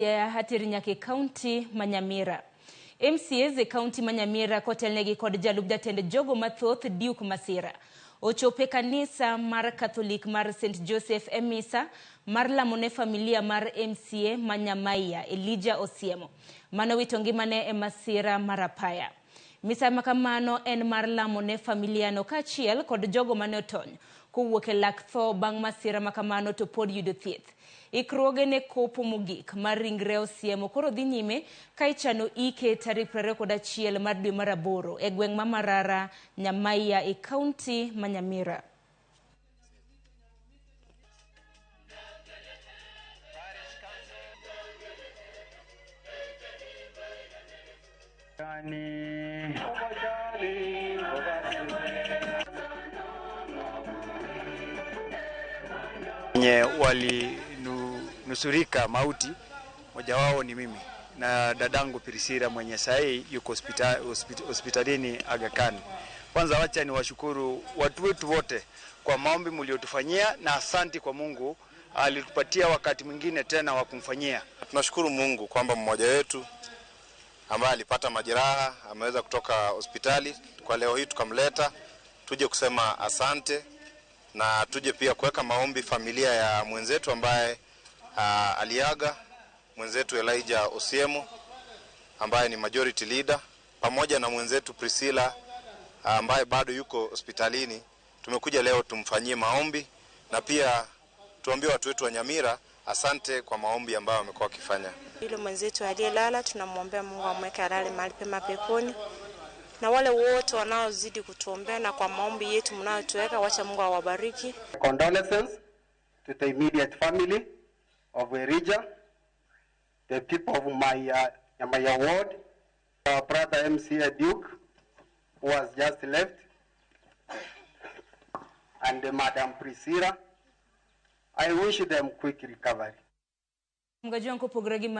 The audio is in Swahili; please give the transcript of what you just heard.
ya hatiri nyake county Nyamira. MCA ze county Nyamira kotelnegi kod jalub jatend jogo mathoth Duke Masira. Ochope kanisa mar Catholic mar St. Joseph Emisa mar lamone familia mar MCA Nyamira Elijah Osiemo. Mano wito ngimane e masira marapaya. Misa makamano en mar lamone familia no kachiel kod jogo mane otony kowuok e lak tho bang' masira makamano to pod yudo thieth. Ikruoge ne kopo mogik mar ringre Osiemo koro dhi nyime ka ichano ike tarik 21 mar dwe mar aboro e gweng' ma Marara Nyamira e county Nyamira. Wenye walinusurika mauti, moja wao ni mimi na dadangu Priscilla mwenye sahi yuko hospitalini Aga Khan. Kwanza wacha ni washukuru watu wetu wote kwa maombi mliotufanyia, na asante kwa Mungu alitupatia wakati mwingine tena wa kumfanyia. Tunashukuru Mungu kwamba mmoja wetu ambaye alipata majeraha ameweza kutoka hospitali. Kwa leo hii tukamleta tuje kusema asante, na tuje pia kuweka maombi familia ya mwenzetu ambaye aliaga, mwenzetu Elijah Osiemo ambaye ni majority leader, pamoja na mwenzetu Priscilla ambaye bado yuko hospitalini. Tumekuja leo tumfanyie maombi na pia tuambie watu wetu wa Nyamira asante kwa maombi ambayo wamekuwa wakifanya. Yule mwenzetu aliyelala tunamwombea Mungu amweke alale mahali pema peponi. Na wale wote wanaozidi kutuombea na kwa maombi yetu mnayotuweka, wacha Mungu awabariki. Condolences to the immediate family of Elijah, the people of my ward, our brother MCA Duke, who has just left, and Madam Priscilla. I wish them quick recovery.